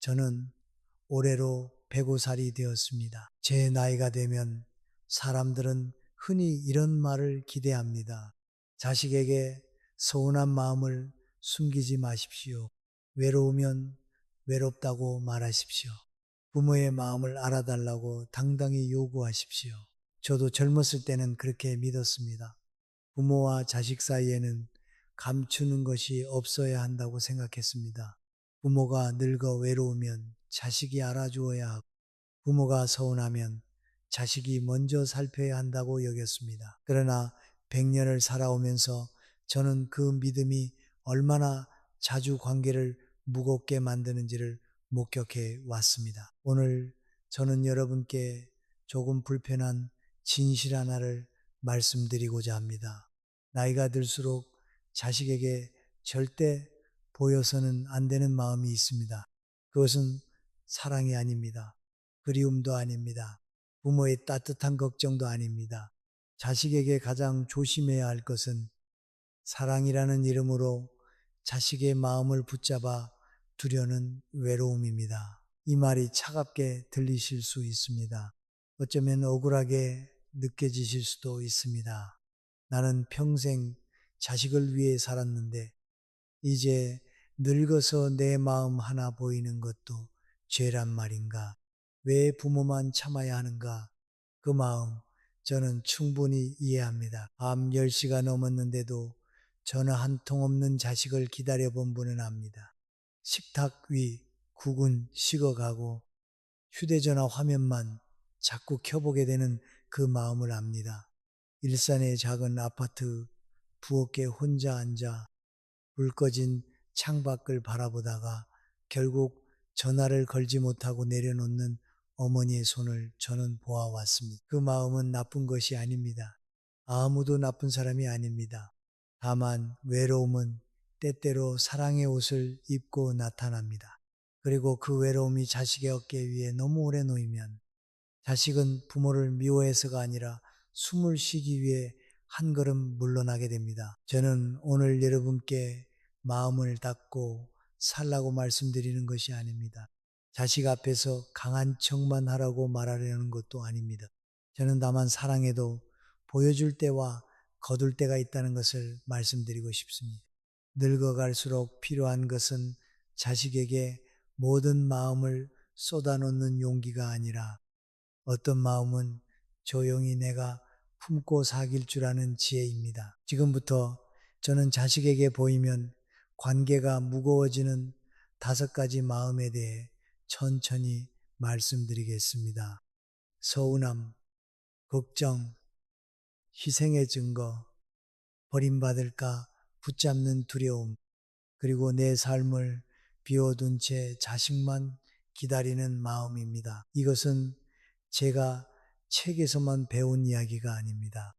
저는 올해로 105살이 되었습니다. 제 나이가 되면 사람들은 흔히 이런 말을 기대합니다. 자식에게 서운한 마음을 숨기지 마십시오. 외로우면 외롭다고 말하십시오. 부모의 마음을 알아달라고 당당히 요구하십시오. 저도 젊었을 때는 그렇게 믿었습니다. 부모와 자식 사이에는 감추는 것이 없어야 한다고 생각했습니다. 부모가 늙어 외로우면 자식이 알아주어야 하고, 부모가 서운하면 자식이 먼저 살펴야 한다고 여겼습니다. 그러나 100년을 살아오면서 저는 그 믿음이 얼마나 자주 관계를 무겁게 만드는지를 목격해 왔습니다. 오늘 저는 여러분께 조금 불편한 진실 하나를 말씀드리고자 합니다. 나이가 들수록 자식에게 절대 보여서는 안 되는 마음이 있습니다. 그것은 사랑이 아닙니다. 그리움도 아닙니다. 부모의 따뜻한 걱정도 아닙니다. 자식에게 가장 조심해야 할 것은 사랑이라는 이름으로 자식의 마음을 붙잡아 두려는 외로움입니다. 이 말이 차갑게 들리실 수 있습니다. 어쩌면 억울하게 느껴지실 수도 있습니다. 나는 평생 자식을 위해 살았는데 이제 늙어서 내 마음 하나 보이는 것도 죄란 말인가? 왜 부모만 참아야 하는가? 그 마음 저는 충분히 이해합니다. 밤 10시가 넘었는데도 전화 한 통 없는 자식을 기다려본 분은 압니다. 식탁 위 국은 식어가고 휴대전화 화면만 자꾸 켜보게 되는 그 마음을 압니다. 일산의 작은 아파트 부엌에 혼자 앉아 불 꺼진 창밖을 바라보다가 결국 전화를 걸지 못하고 내려놓는 어머니의 손을 저는 보아왔습니다. 그 마음은 나쁜 것이 아닙니다. 아무도 나쁜 사람이 아닙니다. 다만 외로움은 때때로 사랑의 옷을 입고 나타납니다. 그리고 그 외로움이 자식의 어깨 위에 너무 오래 놓이면 자식은 부모를 미워해서가 아니라 숨을 쉬기 위해 한 걸음 물러나게 됩니다. 저는 오늘 여러분께 마음을 닫고 살라고 말씀드리는 것이 아닙니다. 자식 앞에서 강한 척만 하라고 말하려는 것도 아닙니다. 저는 다만 사랑해도 보여줄 때와 거둘 때가 있다는 것을 말씀드리고 싶습니다. 늙어갈수록 필요한 것은 자식에게 모든 마음을 쏟아놓는 용기가 아니라 어떤 마음은 조용히 내가 품고 사귈 줄 아는 지혜입니다. 지금부터 저는 자식에게 보이면 관계가 무거워지는 5가지 마음에 대해 천천히 말씀드리겠습니다. 서운함, 걱정, 희생의 증거, 버림받을까 붙잡는 두려움, 그리고 내 삶을 비워둔 채 자식만 기다리는 마음입니다. 이것은 제가 책에서만 배운 이야기가 아닙니다.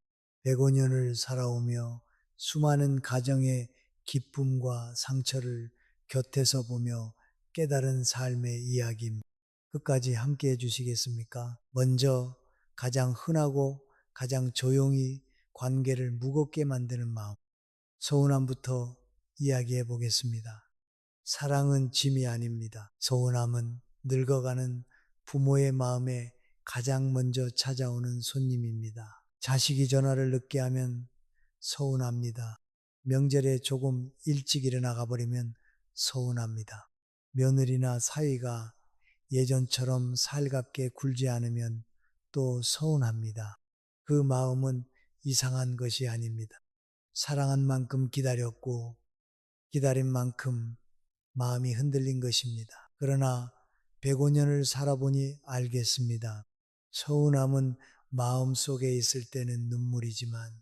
105년을 살아오며 수많은 가정의 기쁨과 상처를 곁에서 보며 깨달은 삶의 이야기입니다. 끝까지 함께 해주시겠습니까? 먼저 가장 흔하고 가장 조용히 관계를 무겁게 만드는 마음, 서운함부터 이야기해 보겠습니다. 사랑은 짐이 아닙니다. 서운함은 늙어가는 부모의 마음에 가장 먼저 찾아오는 손님입니다. 자식이 전화를 늦게 하면 서운합니다. 명절에 조금 일찍 일어나가 버리면 서운합니다. 며느리나 사위가 예전처럼 살갑게 굴지 않으면 또 서운합니다. 그 마음은 이상한 것이 아닙니다. 사랑한 만큼 기다렸고 기다린 만큼 마음이 흔들린 것입니다. 그러나 105년을 살아보니 알겠습니다. 서운함은 마음속에 있을 때는 눈물이지만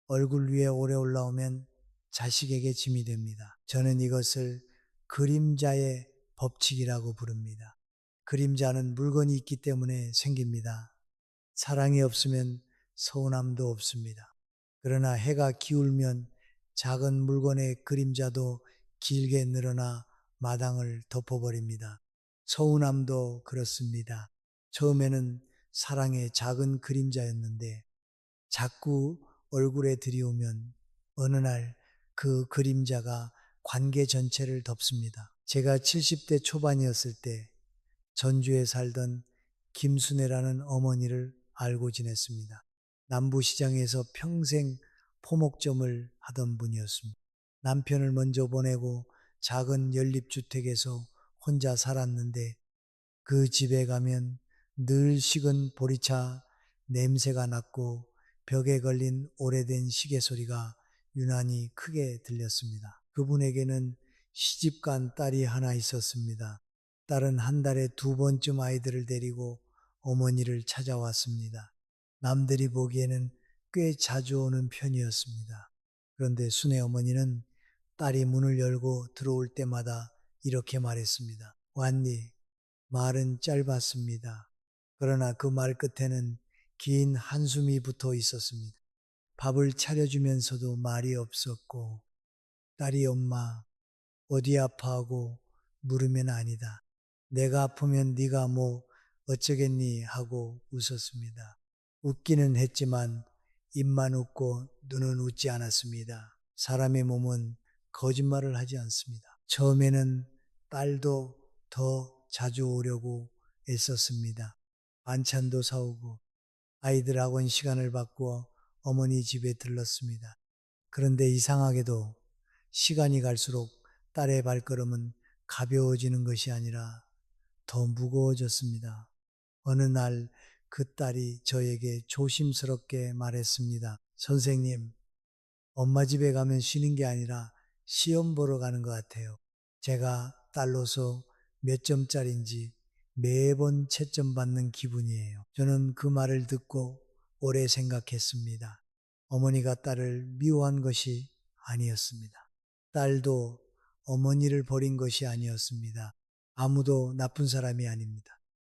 얼굴 위에 오래 올라오면 자식에게 짐이 됩니다. 저는 이것을 그림자의 법칙이라고 부릅니다. 그림자는 물건이 있기 때문에 생깁니다. 사랑이 없으면 서운함도 없습니다. 그러나 해가 기울면 작은 물건의 그림자도 길게 늘어나 마당을 덮어버립니다. 서운함도 그렇습니다. 처음에는 사랑의 작은 그림자였는데 자꾸 얼굴에 들이오면 어느 날 그 그림자가 관계 전체를 덮습니다. 제가 70대 초반이었을 때 전주에 살던 김순애라는 어머니를 알고 지냈습니다. 남부시장에서 평생 포목점을 하던 분이었습니다. 남편을 먼저 보내고 작은 연립주택에서 혼자 살았는데 그 집에 가면 늘 식은 보리차 냄새가 났고 벽에 걸린 오래된 시계 소리가 유난히 크게 들렸습니다. 그분에게는 시집간 딸이 하나 있었습니다. 딸은 한 달에 두 번쯤 아이들을 데리고 어머니를 찾아왔습니다. 남들이 보기에는 꽤 자주 오는 편이었습니다. 그런데 순애 어머니는 딸이 문을 열고 들어올 때마다 이렇게 말했습니다. 왔니? 말은 짧았습니다. 그러나 그 말 끝에는 긴 한숨이 붙어 있었습니다. 밥을 차려주면서도 말이 없었고, 딸이 엄마, 어디 아파하고 물으면 아니다. 내가 아프면 네가 뭐 어쩌겠니 하고 웃었습니다. 웃기는 했지만 입만 웃고 눈은 웃지 않았습니다. 사람의 몸은 거짓말을 하지 않습니다. 처음에는 딸도 더 자주 오려고 애썼습니다. 반찬도 사오고 아이들 학원 시간을 바꾸어 어머니 집에 들렀습니다. 그런데 이상하게도 시간이 갈수록 딸의 발걸음은 가벼워지는 것이 아니라 더 무거워졌습니다. 어느 날 그 딸이 저에게 조심스럽게 말했습니다. 선생님, 엄마 집에 가면 쉬는 게 아니라 시험 보러 가는 것 같아요. 제가 딸로서 몇 점짜리인지 매번 채점 받는 기분이에요. 저는 그 말을 듣고 오래 생각했습니다. 어머니가 딸을 미워한 것이 아니었습니다. 딸도 어머니를 버린 것이 아니었습니다. 아무도 나쁜 사람이 아닙니다.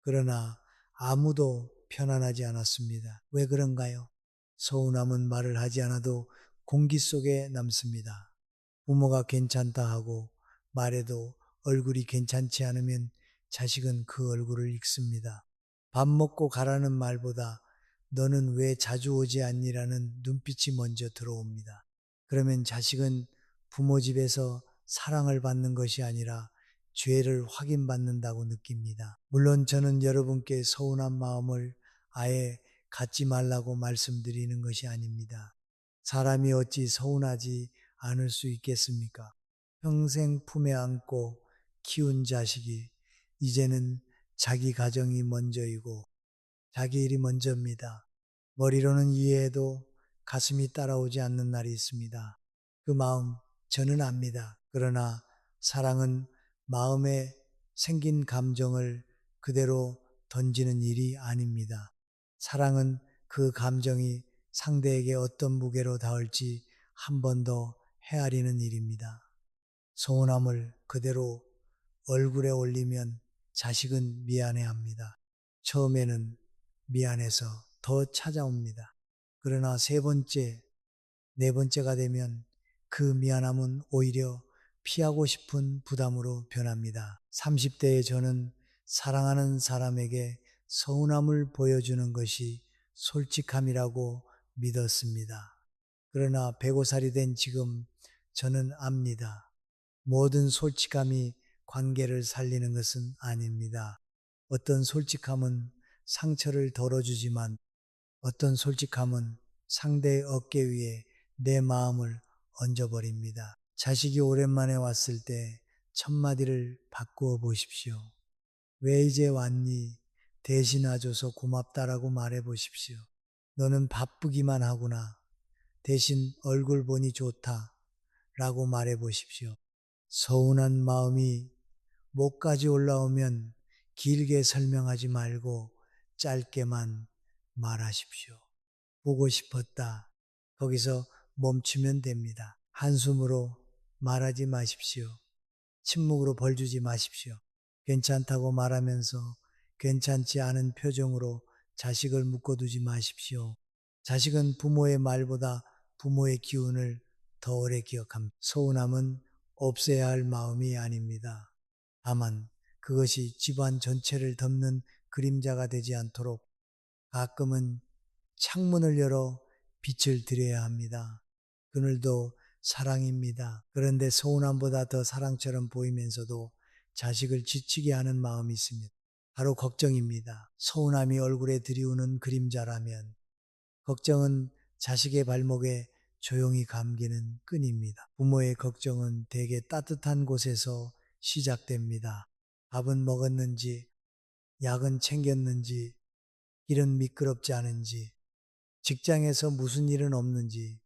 그러나 아무도 편안하지 않았습니다. 왜 그런가요? 서운함은 말을 하지 않아도 공기 속에 남습니다. 부모가 괜찮다 하고 말해도 얼굴이 괜찮지 않으면 자식은 그 얼굴을 읽습니다. 밥 먹고 가라는 말보다 너는 왜 자주 오지 않니라는 눈빛이 먼저 들어옵니다. 그러면 자식은 부모 집에서 사랑을 받는 것이 아니라 죄를 확인받는다고 느낍니다. 물론 저는 여러분께 서운한 마음을 아예 갖지 말라고 말씀드리는 것이 아닙니다. 사람이 어찌 서운하지 않을 수 있겠습니까? 평생 품에 안고 키운 자식이 이제는 자기 가정이 먼저이고 자기 일이 먼저입니다. 머리로는 이해해도 가슴이 따라오지 않는 날이 있습니다. 그 마음 저는 압니다. 그러나 사랑은 마음에 생긴 감정을 그대로 던지는 일이 아닙니다. 사랑은 그 감정이 상대에게 어떤 무게로 닿을지 한 번 더 헤아리는 일입니다. 서운함을 그대로 얼굴에 올리면 자식은 미안해합니다. 처음에는 미안해서 더 찾아옵니다. 그러나 세 번째, 네 번째가 되면 그 미안함은 오히려 피하고 싶은 부담으로 변합니다. 30대의 저는 사랑하는 사람에게 서운함을 보여주는 것이 솔직함이라고 믿었습니다. 그러나 105살이 된 지금 저는 압니다. 모든 솔직함이 관계를 살리는 것은 아닙니다. 어떤 솔직함은 상처를 덜어주지만 어떤 솔직함은 상대의 어깨 위에 내 마음을 얹어버립니다. 자식이 오랜만에 왔을 때 첫마디를 바꾸어 보십시오. 왜 이제 왔니? 대신 와줘서 고맙다라고 말해 보십시오. 너는 바쁘기만 하구나. 대신 얼굴 보니 좋다. 라고 말해 보십시오. 서운한 마음이 목까지 올라오면 길게 설명하지 말고 짧게만 말하십시오. 보고 싶었다. 거기서 멈추면 됩니다. 한숨으로 말하지 마십시오. 침묵으로 벌 주지 마십시오. 괜찮다고 말하면서 괜찮지 않은 표정으로 자식을 묶어두지 마십시오. 자식은 부모의 말보다 부모의 기운을 더 오래 기억합니다. 서운함은 없애야 할 마음이 아닙니다. 다만 그것이 집안 전체를 덮는 그림자가 되지 않도록 가끔은 창문을 열어 빛을 드려야 합니다. 그늘도 사랑입니다. 그런데 서운함보다 더 사랑처럼 보이면서도 자식을 지치게 하는 마음이 있습니다. 바로 걱정입니다. 서운함이 얼굴에 드리우는 그림자라면 걱정은 자식의 발목에 조용히 감기는 끈입니다. 부모의 걱정은 대개 따뜻한 곳에서 시작됩니다. 밥은 먹었는지, 약은 챙겼는지, 길은 미끄럽지 않은지, 직장에서 무슨 일은 없는지,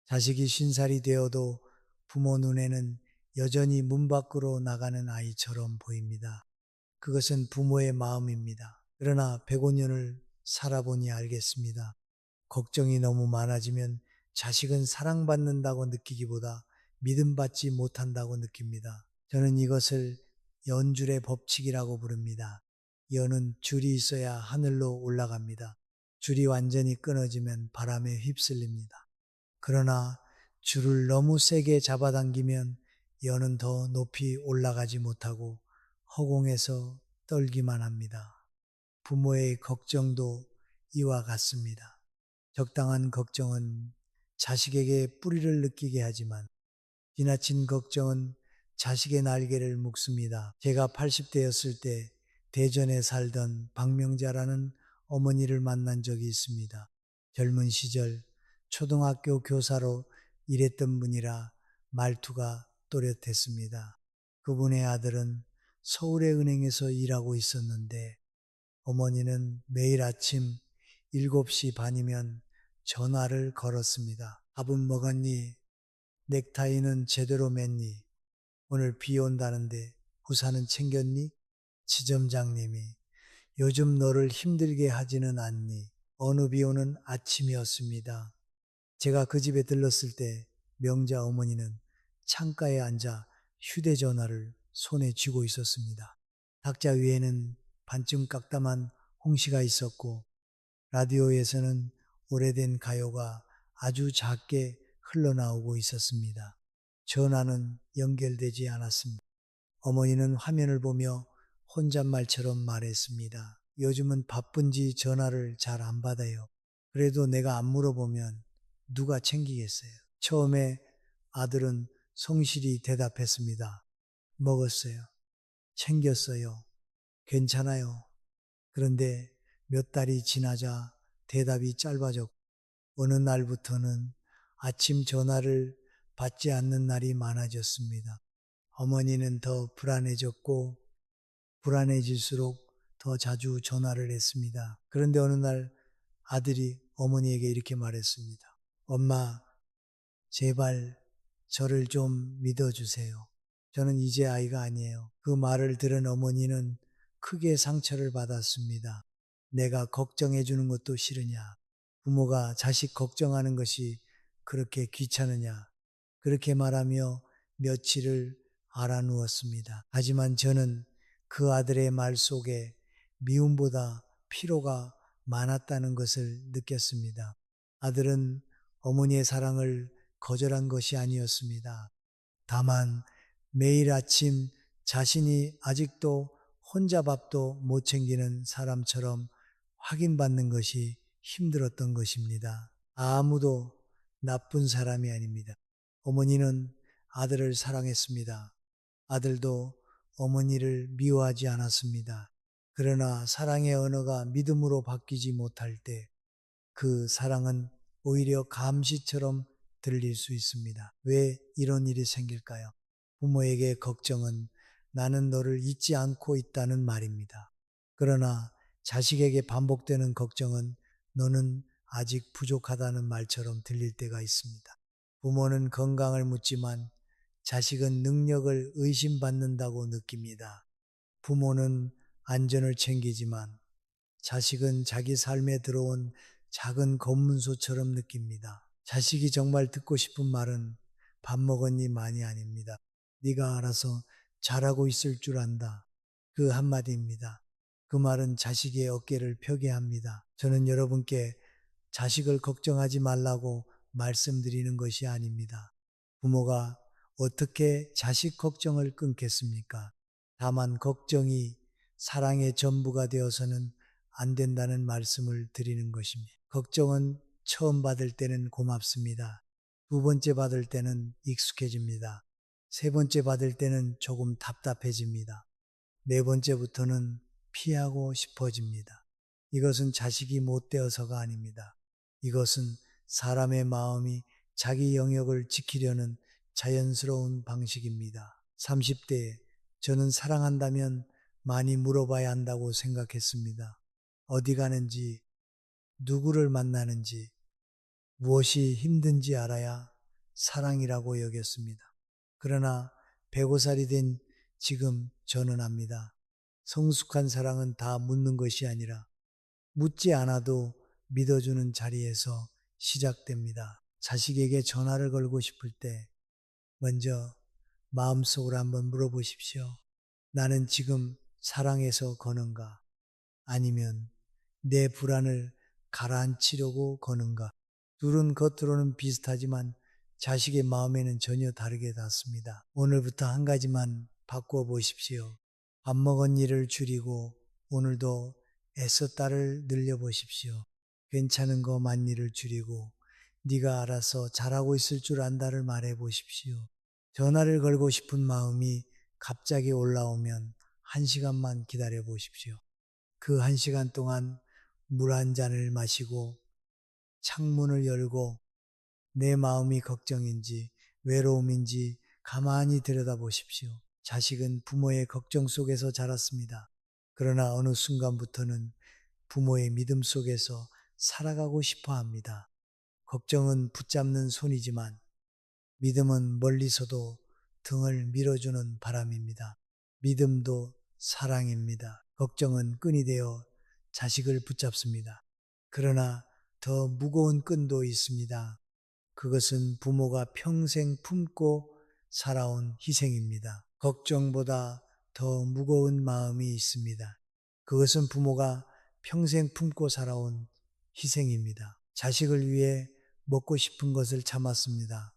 자식이 50살이 되어도 부모 눈에는 여전히 문 밖으로 나가는 아이처럼 보입니다. 그것은 부모의 마음입니다. 그러나 105년을 살아보니 알겠습니다. 걱정이 너무 많아지면 자식은 사랑받는다고 느끼기보다 믿음받지 못한다고 느낍니다. 저는 이것을 연줄의 법칙이라고 부릅니다. 연은 줄이 있어야 하늘로 올라갑니다. 줄이 완전히 끊어지면 바람에 휩쓸립니다. 그러나 줄을 너무 세게 잡아당기면 연은 더 높이 올라가지 못하고 허공에서 떨기만 합니다. 부모의 걱정도 이와 같습니다. 적당한 걱정은 자식에게 뿌리를 느끼게 하지만 지나친 걱정은 자식의 날개를 묶습니다. 제가 80대였을 때 대전에 살던 박명자라는 어머니를 만난 적이 있습니다. 젊은 시절 초등학교 교사로 일했던 분이라 말투가 또렷했습니다. 그분의 아들은 서울의 은행에서 일하고 있었는데 어머니는 매일 아침 7시 반이면 전화를 걸었습니다. 밥은 먹었니? 넥타이는 제대로 맸니? 오늘 비 온다는데 우산은 챙겼니? 지점장님이 요즘 너를 힘들게 하지는 않니? 어느 비 오는 아침이었습니다. 제가 그 집에 들렀을 때 명자 어머니는 창가에 앉아 휴대전화를 손에 쥐고 있었습니다. 탁자 위에는 반쯤 깎다만 홍시가 있었고 라디오에서는 오래된 가요가 아주 작게 흘러나오고 있었습니다. 전화는 연결되지 않았습니다. 어머니는 화면을 보며 혼잣말처럼 말했습니다. 요즘은 바쁜지 전화를 잘 안 받아요. 그래도 내가 안 물어보면 누가 챙기겠어요? 처음에 아들은 성실히 대답했습니다. 먹었어요. 챙겼어요. 괜찮아요. 그런데 몇 달이 지나자 대답이 짧아졌고 어느 날부터는 아침 전화를 받지 않는 날이 많아졌습니다. 어머니는 더 불안해졌고 불안해질수록 더 자주 전화를 했습니다. 그런데 어느 날 아들이 어머니에게 이렇게 말했습니다. 엄마, 제발 저를 좀 믿어주세요. 저는 이제 아이가 아니에요. 그 말을 들은 어머니는 크게 상처를 받았습니다. 내가 걱정해 주는 것도 싫으냐? 부모가 자식 걱정하는 것이 그렇게 귀찮으냐? 그렇게 말하며 며칠을 알아누웠습니다. 하지만 저는 그 아들의 말 속에 미움보다 피로가 많았다는 것을 느꼈습니다. 아들은 어머니의 사랑을 거절한 것이 아니었습니다. 다만 매일 아침 자신이 아직도 혼자 밥도 못 챙기는 사람처럼 확인받는 것이 힘들었던 것입니다. 아무도 나쁜 사람이 아닙니다. 어머니는 아들을 사랑했습니다. 아들도 어머니를 미워하지 않았습니다. 그러나 사랑의 언어가 믿음으로 바뀌지 못할 때 그 사랑은 오히려 감시처럼 들릴 수 있습니다. 왜 이런 일이 생길까요? 부모에게 걱정은 나는 너를 잊지 않고 있다는 말입니다. 그러나 자식에게 반복되는 걱정은 너는 아직 부족하다는 말처럼 들릴 때가 있습니다. 부모는 건강을 묻지만 자식은 능력을 의심받는다고 느낍니다. 부모는 안전을 챙기지만 자식은 자기 삶에 들어온 작은 검문소처럼 느낍니다. 자식이 정말 듣고 싶은 말은 밥 먹었니 많이 아닙니다. 네가 알아서 잘하고 있을 줄 안다. 그 한마디입니다. 그 말은 자식의 어깨를 펴게 합니다. 저는 여러분께 자식을 걱정하지 말라고 말씀드리는 것이 아닙니다. 부모가 어떻게 자식 걱정을 끊겠습니까? 다만 걱정이 사랑의 전부가 되어서는 안 된다는 말씀을 드리는 것입니다. 걱정은 처음 받을 때는 고맙습니다. 두 번째 받을 때는 익숙해집니다. 세 번째 받을 때는 조금 답답해집니다. 네 번째부터는 피하고 싶어집니다. 이것은 자식이 못되어서가 아닙니다. 이것은 사람의 마음이 자기 영역을 지키려는 자연스러운 방식입니다. 30대에 저는 사랑한다면 많이 물어봐야 한다고 생각했습니다. 어디 가는지, 누구를 만나는지, 무엇이 힘든지 알아야 사랑이라고 여겼습니다. 그러나 105살이 된 지금 저는 압니다. 성숙한 사랑은 다 묻는 것이 아니라 묻지 않아도 믿어주는 자리에서 시작됩니다. 자식에게 전화를 걸고 싶을 때 먼저 마음속으로 한번 물어보십시오. 나는 지금 사랑해서 거는가? 아니면 내 불안을 가라앉히려고 거는가? 둘은 겉으로는 비슷하지만 자식의 마음에는 전혀 다르게 닿습니다. 오늘부터 한 가지만 바꾸어 보십시오. 밥 먹은 일을 줄이고 오늘도 애썼다를 늘려보십시오. 괜찮은 거 만 일을 줄이고 네가 알아서 잘하고 있을 줄 안다를 말해 보십시오. 전화를 걸고 싶은 마음이 갑자기 올라오면 1시간만 기다려 보십시오. 그 1시간 동안 물 한 잔을 마시고 창문을 열고 내 마음이 걱정인지 외로움인지 가만히 들여다보십시오. 자식은 부모의 걱정 속에서 자랐습니다. 그러나 어느 순간부터는 부모의 믿음 속에서 살아가고 싶어 합니다. 걱정은 붙잡는 손이지만 믿음은 멀리서도 등을 밀어주는 바람입니다. 믿음도 사랑입니다. 걱정은 끈이 되어 자식을 붙잡습니다. 그러나 더 무거운 끈도 있습니다. 그것은 부모가 평생 품고 살아온 희생입니다. 걱정보다 더 무거운 마음이 있습니다. 그것은 부모가 평생 품고 살아온 희생입니다. 자식을 위해 먹고 싶은 것을 참았습니다.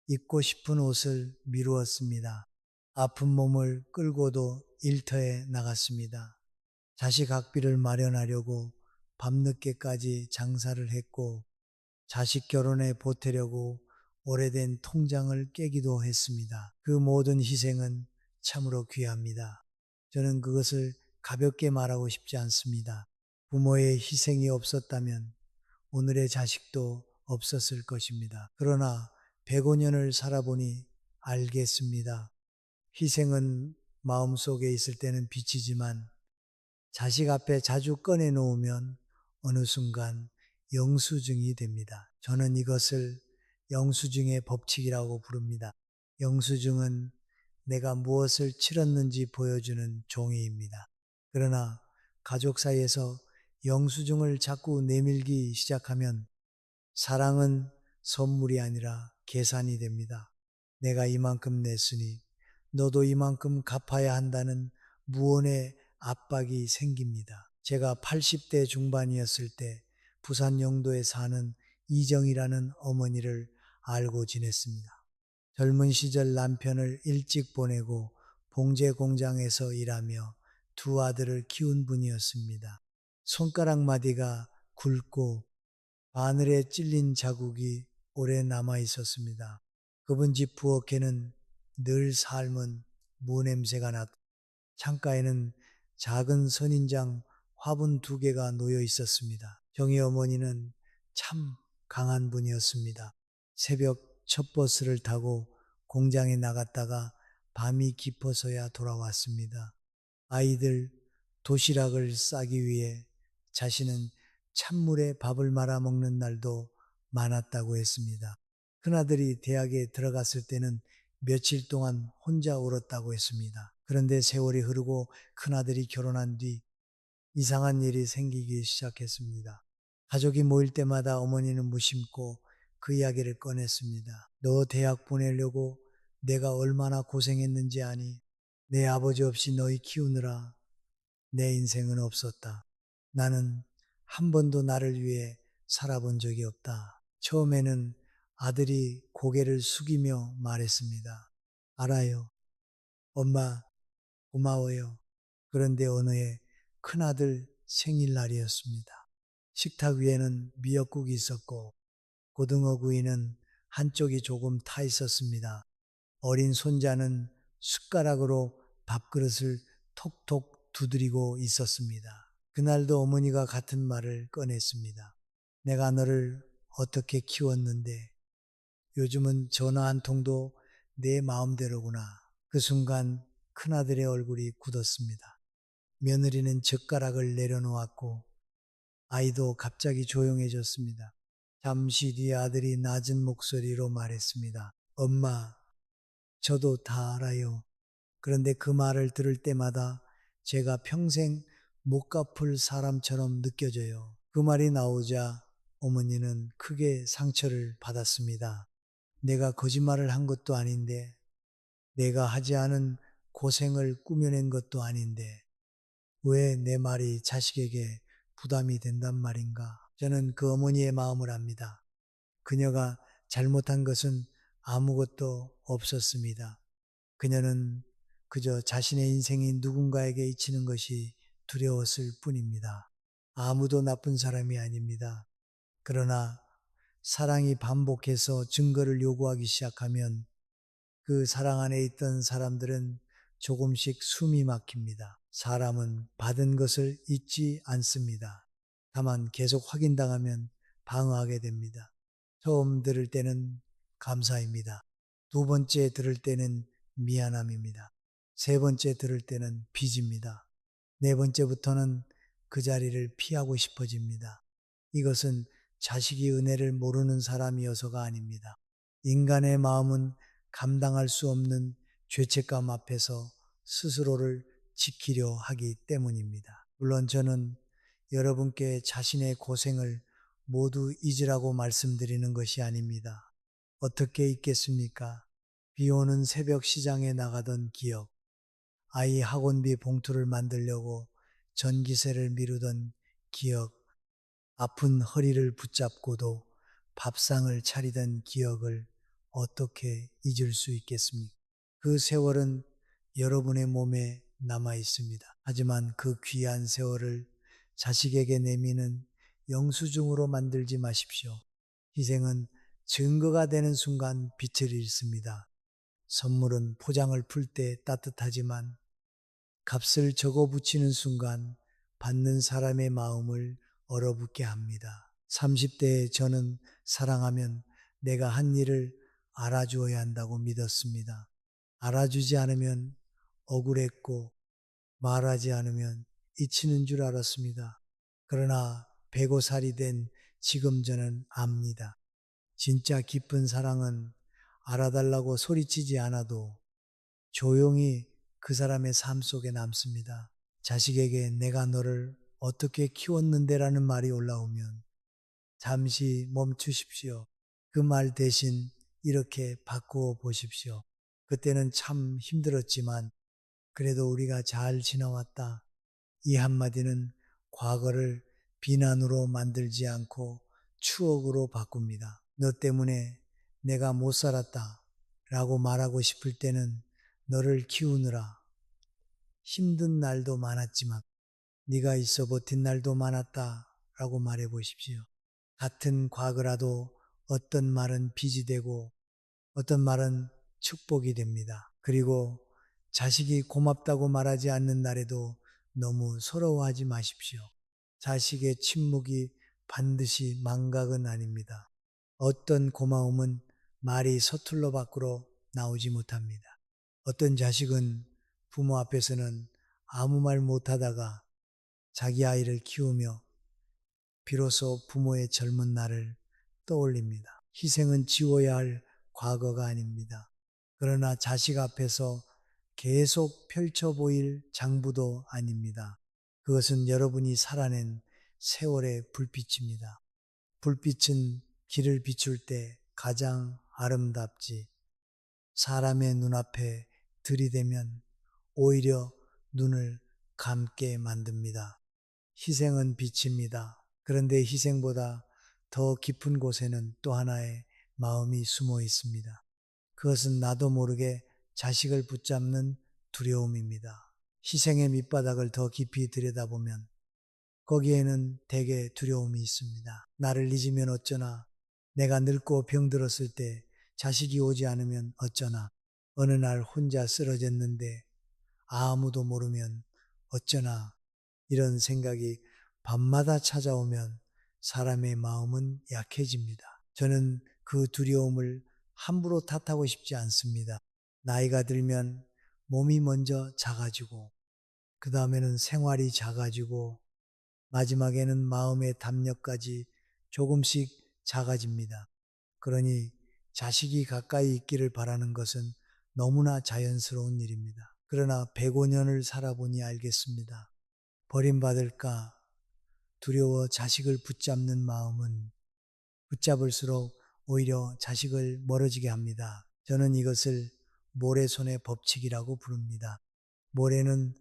입고 싶은 옷을 미루었습니다. 아픈 몸을 끌고도 일터에 나갔습니다. 자식 학비를 마련하려고 밤늦게까지 장사를 했고 자식 결혼에 보태려고 오래된 통장을 깨기도 했습니다. 그 모든 희생은 참으로 귀합니다. 저는 그것을 가볍게 말하고 싶지 않습니다. 부모의 희생이 없었다면 오늘의 자식도 없었을 것입니다. 그러나 105년을 살아보니 알겠습니다. 희생은 마음속에 있을 때는 비치지만 자식 앞에 자주 꺼내 놓으면 어느 순간 영수증이 됩니다. 저는 이것을 영수증의 법칙이라고 부릅니다. 영수증은 내가 무엇을 치렀는지 보여주는 종이입니다. 그러나 가족 사이에서 영수증을 자꾸 내밀기 시작하면 사랑은 선물이 아니라 계산이 됩니다. 내가 이만큼 냈으니 너도 이만큼 갚아야 한다는 무언의 압박이 생깁니다. 제가 80대 중반이었을 때 부산 영도에 사는 이정이라는 어머니를 알고 지냈습니다. 젊은 시절 남편을 일찍 보내고 봉제 공장에서 일하며 두 아들을 키운 분이었습니다. 손가락 마디가 굵고 바늘에 찔린 자국이 오래 남아 있었습니다. 그분 집 부엌에는 늘 삶은 무냄새가 났고 창가에는 작은 선인장 화분 2개가 놓여 있었습니다. 정희 어머니는 참 강한 분이었습니다. 새벽 첫 버스를 타고 공장에 나갔다가 밤이 깊어서야 돌아왔습니다. 아이들 도시락을 싸기 위해 자신은 찬물에 밥을 말아 먹는 날도 많았다고 했습니다. 큰아들이 대학에 들어갔을 때는 며칠 동안 혼자 울었다고 했습니다. 그런데 세월이 흐르고 큰아들이 결혼한 뒤 이상한 일이 생기기 시작했습니다. 가족이 모일 때마다 어머니는 무심코 그 이야기를 꺼냈습니다. 너 대학 보내려고 내가 얼마나 고생했는지 아니? 내 아버지 없이 너희 키우느라 내 인생은 없었다. 나는 한 번도 나를 위해 살아본 적이 없다. 처음에는 아들이 고개를 숙이며 말했습니다. 알아요. 엄마, 고마워요. 그런데 어느 해 큰아들 생일날이었습니다. 식탁 위에는 미역국이 있었고 고등어 구이는 한쪽이 조금 타 있었습니다. 어린 손자는 숟가락으로 밥그릇을 톡톡 두드리고 있었습니다. 그날도 어머니가 같은 말을 꺼냈습니다. 내가 너를 어떻게 키웠는데 요즘은 전화 한 통도 내 마음대로구나. 그 순간 큰아들의 얼굴이 굳었습니다. 며느리는 젓가락을 내려놓았고 아이도 갑자기 조용해졌습니다. 잠시 뒤 아들이 낮은 목소리로 말했습니다. 엄마, 저도 다 알아요. 그런데 그 말을 들을 때마다 제가 평생 못 갚을 사람처럼 느껴져요. 그 말이 나오자 어머니는 크게 상처를 받았습니다. 내가 거짓말을 한 것도 아닌데, 내가 하지 않은 고생을 꾸며낸 것도 아닌데, 왜 내 말이 자식에게 부담이 된단 말인가? 저는 그 어머니의 마음을 압니다. 그녀가 잘못한 것은 아무것도 없었습니다. 그녀는 그저 자신의 인생이 누군가에게 잊히는 것이 두려웠을 뿐입니다. 아무도 나쁜 사람이 아닙니다. 그러나 사랑이 반복해서 증거를 요구하기 시작하면 그 사랑 안에 있던 사람들은 조금씩 숨이 막힙니다. 사람은 받은 것을 잊지 않습니다. 다만 계속 확인당하면 방어하게 됩니다. 처음 들을 때는 감사입니다. 두 번째 들을 때는 미안함입니다. 세 번째 들을 때는 빚입니다. 네 번째부터는 그 자리를 피하고 싶어집니다. 이것은 자식이 은혜를 모르는 사람이어서가 아닙니다. 인간의 마음은 감당할 수 없는 죄책감 앞에서 스스로를 지키려 하기 때문입니다. 물론 저는 여러분께 자신의 고생을 모두 잊으라고 말씀드리는 것이 아닙니다. 어떻게 잊겠습니까? 비 오는 새벽 시장에 나가던 기억, 아이 학원비 봉투를 만들려고 전기세를 미루던 기억, 아픈 허리를 붙잡고도 밥상을 차리던 기억을 어떻게 잊을 수 있겠습니까? 그 세월은 여러분의 몸에 남아 있습니다. 하지만 그 귀한 세월을 자식에게 내미는 영수증으로 만들지 마십시오. 희생은 증거가 되는 순간 빛을 잃습니다. 선물은 포장을 풀 때 따뜻하지만 값을 적어 붙이는 순간 받는 사람의 마음을 얼어붙게 합니다. 30대에 저는 사랑하면 내가 한 일을 알아주어야 한다고 믿었습니다. 알아주지 않으면 억울했고 말하지 않으면 잊히는 줄 알았습니다. 그러나 105살이 된 지금 저는 압니다. 진짜 깊은 사랑은 알아달라고 소리치지 않아도 조용히 그 사람의 삶 속에 남습니다. 자식에게 내가 너를 어떻게 키웠는데라는 말이 올라오면 잠시 멈추십시오. 그 말 대신 이렇게 바꾸어 보십시오. 그때는 참 힘들었지만 그래도 우리가 잘 지나왔다. 이 한마디는 과거를 비난으로 만들지 않고 추억으로 바꿉니다. 너 때문에 내가 못 살았다 라고 말하고 싶을 때는 너를 키우느라 힘든 날도 많았지만 네가 있어 버틴 날도 많았다 라고 말해 보십시오. 같은 과거라도 어떤 말은 빚이 되고 어떤 말은 축복이 됩니다. 그리고 자식이 고맙다고 말하지 않는 날에도 너무 서러워하지 마십시오. 자식의 침묵이 반드시 망각은 아닙니다. 어떤 고마움은 말이 서툴러 밖으로 나오지 못합니다. 어떤 자식은 부모 앞에서는 아무 말 못하다가 자기 아이를 키우며 비로소 부모의 젊은 날을 떠올립니다. 희생은 지워야 할 과거가 아닙니다. 그러나 자식 앞에서 계속 펼쳐 보일 장부도 아닙니다. 그것은 여러분이 살아낸 세월의 불빛입니다. 불빛은 길을 비출 때 가장 아름답지 사람의 눈앞에 들이대면 오히려 눈을 감게 만듭니다. 희생은 빛입니다. 그런데 희생보다 더 깊은 곳에는 또 하나의 마음이 숨어 있습니다. 그것은 나도 모르게 자식을 붙잡는 두려움입니다. 희생의 밑바닥을 더 깊이 들여다보면 거기에는 대개 두려움이 있습니다. 나를 잊으면 어쩌나, 내가 늙고 병들었을 때 자식이 오지 않으면 어쩌나, 어느 날 혼자 쓰러졌는데 아무도 모르면 어쩌나 이런 생각이 밤마다 찾아오면 사람의 마음은 약해집니다. 저는 그 두려움을 함부로 탓하고 싶지 않습니다. 나이가 들면 몸이 먼저 작아지고, 그 다음에는 생활이 작아지고, 마지막에는 마음의 담력까지 조금씩 작아집니다. 그러니 자식이 가까이 있기를 바라는 것은 너무나 자연스러운 일입니다. 그러나 105년을 살아보니 알겠습니다. 버림받을까 두려워 자식을 붙잡는 마음은 붙잡을수록 오히려 자식을 멀어지게 합니다. 저는 이것을 모래손의 법칙이라고 부릅니다. 모래는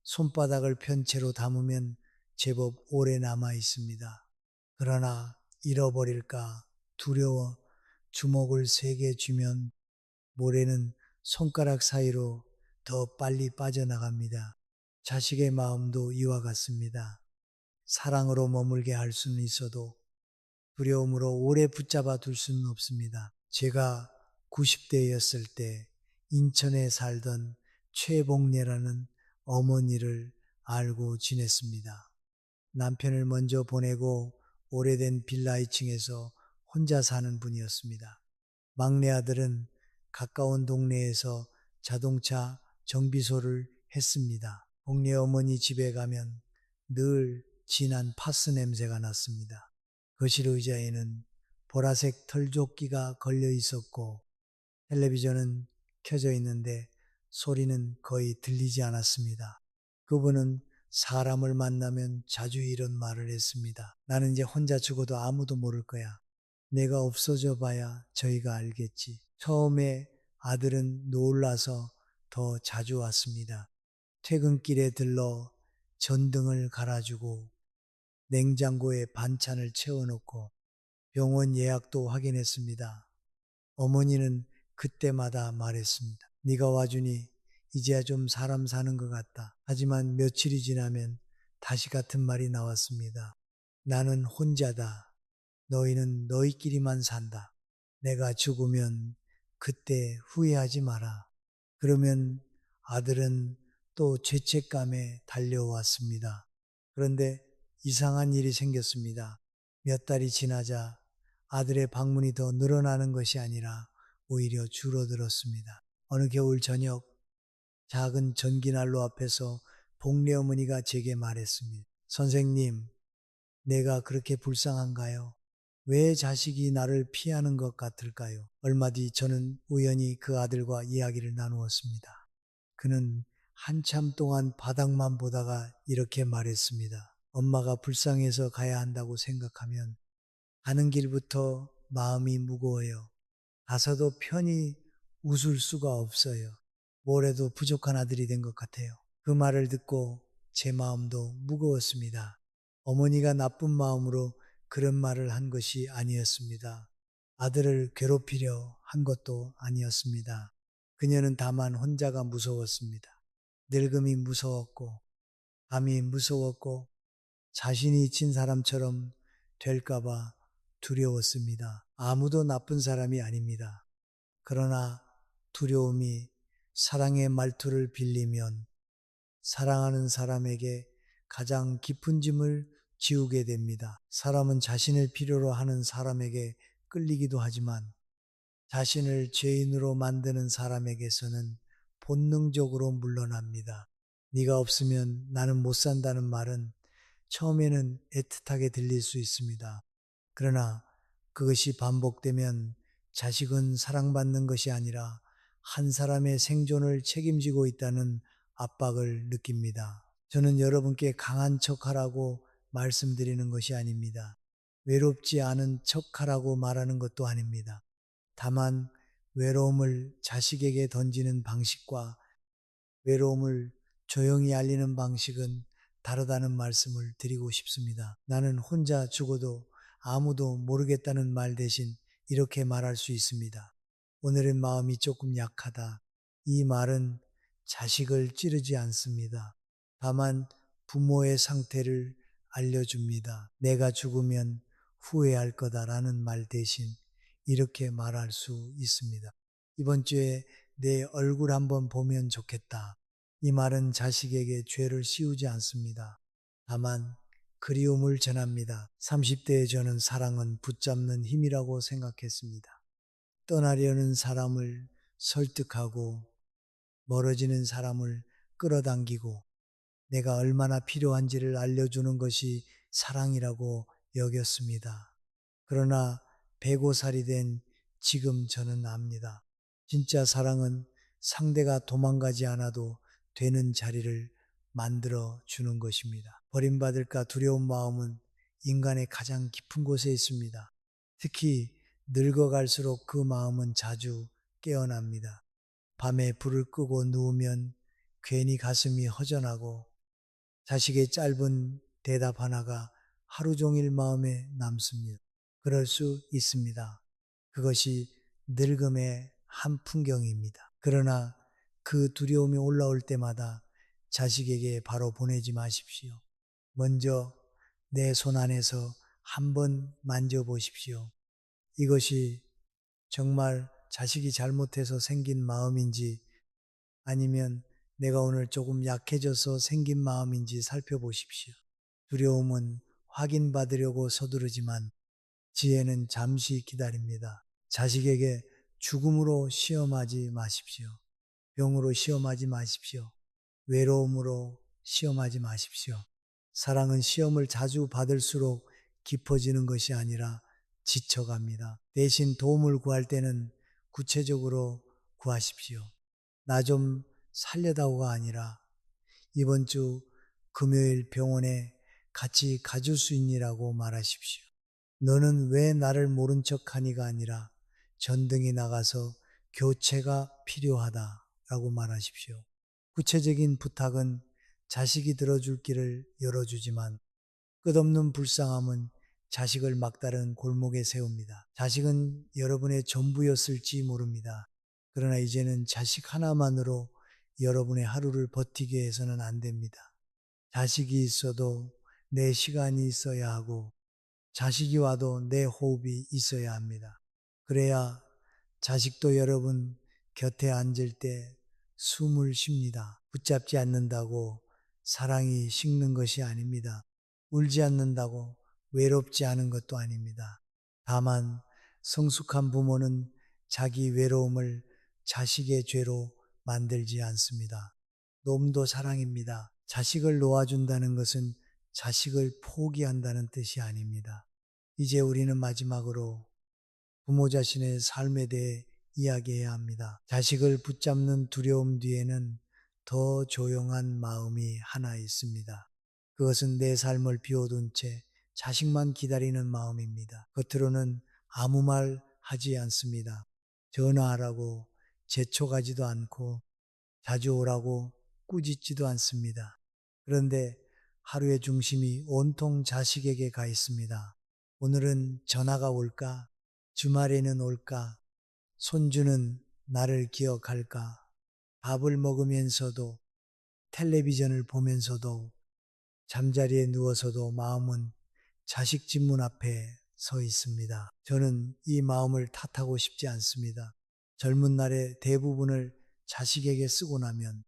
손바닥을 편 채로 담으면 제법 오래 남아 있습니다. 그러나 잃어버릴까 두려워 주먹을 세게 쥐면 모래는 손가락 사이로 더 빨리 빠져나갑니다. 자식의 마음도 이와 같습니다. 사랑으로 머물게 할 수는 있어도 두려움으로 오래 붙잡아 둘 수는 없습니다. 제가 90대였을 때 인천에 살던 최봉례라는 어머니를 알고 지냈습니다. 남편을 먼저 보내고 오래된 빌라 2층에서 혼자 사는 분이었습니다. 막내 아들은 가까운 동네에서 자동차 정비소를 했습니다. 동네 어머니 집에 가면 늘 진한 파스 냄새가 났습니다. 거실 의자에는 보라색 털조끼가 걸려 있었고 텔레비전은 켜져 있는데 소리는 거의 들리지 않았습니다. 그분은 사람을 만나면 자주 이런 말을 했습니다. 나는 이제 혼자 죽어도 아무도 모를 거야. 내가 없어져 봐야 저희가 알겠지. 처음에 아들은 놀라서 더 자주 왔습니다. 퇴근길에 들러 전등을 갈아주고 냉장고에 반찬을 채워놓고 병원 예약도 확인했습니다. 어머니는 그때마다 말했습니다. 네가 와주니 이제야 좀 사람 사는 것 같다. 하지만 며칠이 지나면 다시 같은 말이 나왔습니다. 나는 혼자다. 너희는 너희끼리만 산다. 내가 죽으면 그때 후회하지 마라. 그러면 아들은 또 죄책감에 달려왔습니다. 그런데 이상한 일이 생겼습니다. 몇 달이 지나자 아들의 방문이 더 늘어나는 것이 아니라 오히려 줄어들었습니다. 어느 겨울 저녁 작은 전기난로 앞에서 복례 어머니가 제게 말했습니다. 선생님, 내가 그렇게 불쌍한가요? 왜 자식이 나를 피하는 것 같을까요? 얼마 뒤 저는 우연히 그 아들과 이야기를 나누었습니다. 그는 한참 동안 바닥만 보다가 이렇게 말했습니다. 엄마가 불쌍해서 가야 한다고 생각하면 가는 길부터 마음이 무거워요. 가서도 편히 웃을 수가 없어요. 뭘 해도 부족한 아들이 된 것 같아요. 그 말을 듣고 제 마음도 무거웠습니다. 어머니가 나쁜 마음으로 그런 말을 한 것이 아니었습니다. 아들을 괴롭히려 한 것도 아니었습니다. 그녀는 다만 혼자가 무서웠습니다. 늙음이 무서웠고, 밤이 무서웠고, 자신이 친 사람처럼 될까봐 두려웠습니다. 아무도 나쁜 사람이 아닙니다. 그러나 두려움이 사랑의 말투를 빌리면 사랑하는 사람에게 가장 깊은 짐을 지우게 됩니다. 사람은 자신을 필요로 하는 사람에게 끌리기도 하지만 자신을 죄인으로 만드는 사람에게서는 본능적으로 물러납니다. 네가 없으면 나는 못 산다는 말은 처음에는 애틋하게 들릴 수 있습니다. 그러나 그것이 반복되면 자식은 사랑받는 것이 아니라 한 사람의 생존을 책임지고 있다는 압박을 느낍니다. 저는 여러분께 강한 척하라고 말씀드리는 것이 아닙니다. 외롭지 않은 척하라고 말하는 것도 아닙니다. 다만 외로움을 자식에게 던지는 방식과 외로움을 조용히 알리는 방식은 다르다는 말씀을 드리고 싶습니다. 나는 혼자 죽어도 아무도 모르겠다는 말 대신 이렇게 말할 수 있습니다. 오늘은 마음이 조금 약하다. 이 말은 자식을 찌르지 않습니다. 다만 부모의 상태를 알려줍니다. 내가 죽으면 후회할 거다라는 말 대신 이렇게 말할 수 있습니다. 이번 주에 내 얼굴 한번 보면 좋겠다. 이 말은 자식에게 죄를 씌우지 않습니다. 다만 그리움을 전합니다. 30대의 저는 사랑은 붙잡는 힘이라고 생각했습니다. 떠나려는 사람을 설득하고 멀어지는 사람을 끌어당기고 내가 얼마나 필요한지를 알려주는 것이 사랑이라고 여겼습니다. 그러나 105살이 된 지금 저는 압니다. 진짜 사랑은 상대가 도망가지 않아도 되는 자리를 만들어 주는 것입니다. 버림받을까 두려운 마음은 인간의 가장 깊은 곳에 있습니다. 특히 늙어갈수록 그 마음은 자주 깨어납니다. 밤에 불을 끄고 누우면 괜히 가슴이 허전하고 자식의 짧은 대답 하나가 하루 종일 마음에 남습니다. 그럴 수 있습니다. 그것이 늙음의 한 풍경입니다. 그러나 그 두려움이 올라올 때마다 자식에게 바로 보내지 마십시오. 먼저 내 손 안에서 한번 만져보십시오. 이것이 정말 자식이 잘못해서 생긴 마음인지 아니면 내가 오늘 조금 약해져서 생긴 마음인지 살펴보십시오. 두려움은 확인받으려고 서두르지만 지혜는 잠시 기다립니다. 자식에게 죽음으로 시험하지 마십시오. 병으로 시험하지 마십시오. 외로움으로 시험하지 마십시오. 사랑은 시험을 자주 받을수록 깊어지는 것이 아니라 지쳐갑니다. 대신 도움을 구할 때는 구체적으로 구하십시오. 나 좀 살려다오가 아니라 이번 주 금요일 병원에 같이 가줄 수 있니라고 말하십시오. 너는 왜 나를 모른 척하니가 아니라 전등이 나가서 교체가 필요하다라고 말하십시오. 구체적인 부탁은 자식이 들어줄 길을 열어주지만 끝없는 불쌍함은 자식을 막다른 골목에 세웁니다. 자식은 여러분의 전부였을지 모릅니다. 그러나 이제는 자식 하나만으로 여러분의 하루를 버티게 해서는 안 됩니다. 자식이 있어도 내 시간이 있어야 하고 자식이 와도 내 호흡이 있어야 합니다. 그래야 자식도 여러분 곁에 앉을 때 숨을 쉽니다. 붙잡지 않는다고 사랑이 식는 것이 아닙니다. 울지 않는다고 외롭지 않은 것도 아닙니다. 다만 성숙한 부모는 자기 외로움을 자식의 죄로 만들지 않습니다. 놈도 사랑입니다. 자식을 놓아준다는 것은 자식을 포기한다는 뜻이 아닙니다. 이제 우리는 마지막으로 부모 자신의 삶에 대해 이야기해야 합니다. 자식을 붙잡는 두려움 뒤에는 더 조용한 마음이 하나 있습니다. 그것은 내 삶을 비워둔 채 자식만 기다리는 마음입니다. 겉으로는 아무 말 하지 않습니다. 전화하라고 재촉하지도 않고 자주 오라고 꾸짖지도 않습니다. 그런데 하루의 중심이 온통 자식에게 가 있습니다. 오늘은 전화가 올까? 주말에는 올까? 손주는 나를 기억할까? 밥을 먹으면서도 텔레비전을 보면서도 잠자리에 누워서도 마음은 자식 집문 앞에 서 있습니다. 저는 이 마음을 탓하고 싶지 않습니다. 젊은 날의 대부분을 자식에게 쓰고 나면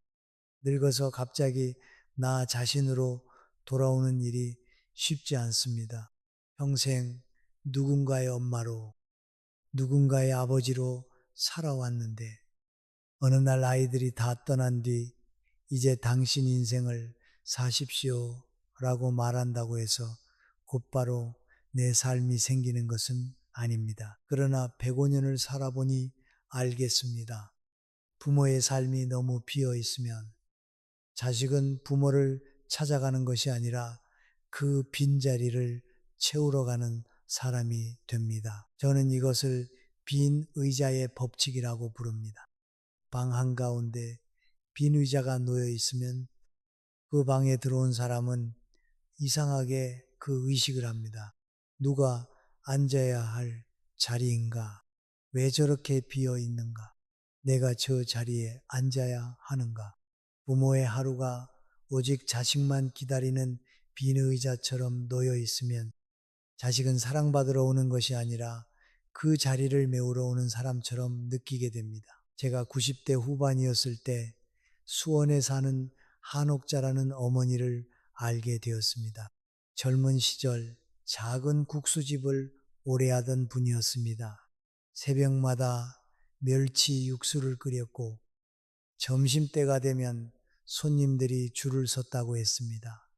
늙어서 갑자기 나 자신으로 돌아오는 일이 쉽지 않습니다. 평생 누군가의 엄마로, 누군가의 아버지로 살아왔는데 어느 날 아이들이 다 떠난 뒤 이제 당신 인생을 사십시오 라고 말한다고 해서 곧바로 내 삶이 생기는 것은 아닙니다. 그러나 105년을 살아보니 알겠습니다. 부모의 삶이 너무 비어 있으면 자식은 부모를 찾아가는 것이 아니라 그 빈자리를 채우러 가는 사람이 됩니다. 저는 이것을 빈 의자의 법칙이라고 부릅니다. 방 한가운데 빈 의자가 놓여 있으면 그 방에 들어온 사람은 이상하게 그 의식을 합니다. 누가 앉아야 할 자리인가? 왜 저렇게 비어 있는가? 내가 저 자리에 앉아야 하는가? 부모의 하루가 오직 자식만 기다리는 빈 의자처럼 놓여 있으면 자식은 사랑받으러 오는 것이 아니라 그 자리를 메우러 오는 사람처럼 느끼게 됩니다. 제가 90대 후반이었을 때 수원에 사는 한옥자라는 어머니를 알게 되었습니다. 젊은 시절 작은 국수집을 오래 하던 분이었습니다. 새벽마다 멸치 육수를 끓였고 점심때가 되면 손님들이 줄을 섰다고 했습니다.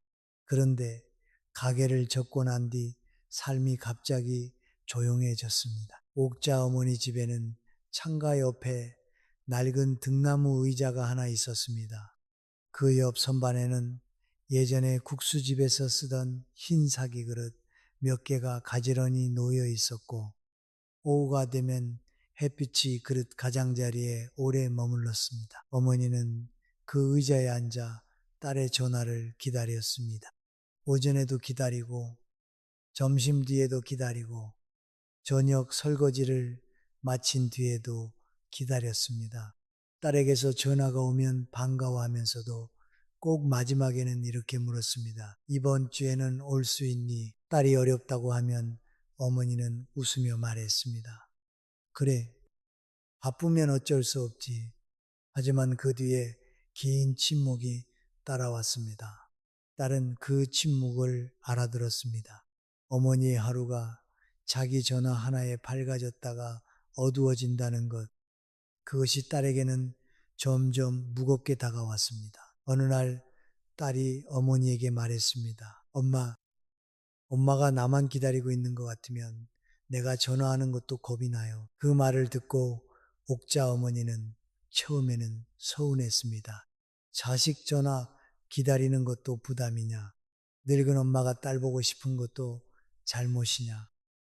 그런데 가게를 접고 난 뒤 삶이 갑자기 조용해졌습니다. 옥자 어머니 집에는 창가 옆에 낡은 등나무 의자가 하나 있었습니다. 그 옆 선반에는 예전에 국수집에서 쓰던 흰 사기 그릇 몇 개가 가지런히 놓여 있었고, 오후가 되면 햇빛이 그릇 가장자리에 오래 머물렀습니다. 어머니는 그 의자에 앉아 딸의 전화를 기다렸습니다. 오전에도 기다리고, 점심 뒤에도 기다리고, 저녁 설거지를 마친 뒤에도 기다렸습니다. 딸에게서 전화가 오면 반가워하면서도 꼭 마지막에는 이렇게 물었습니다. 이번 주에는 올 수 있니? 딸이 어렵다고 하면 어머니는 웃으며 말했습니다. 그래, 바쁘면 어쩔 수 없지. 하지만 그 뒤에 긴 침묵이 따라왔습니다. 딸은 그 침묵을 알아들었습니다. 어머니의 하루가 자기 전화 하나에 밝아졌다가 어두워진다는 것, 그것이 딸에게는 점점 무겁게 다가왔습니다. 어느 날 딸이 어머니에게 말했습니다. 엄마가 나만 기다리고 있는 것 같으면 내가 전화하는 것도 겁이 나요. 그 말을 듣고 옥자 어머니는 처음에는 서운했습니다. 자식 전화 기다리는 것도 부담이냐? 늙은 엄마가 딸 보고 싶은 것도 잘못이냐?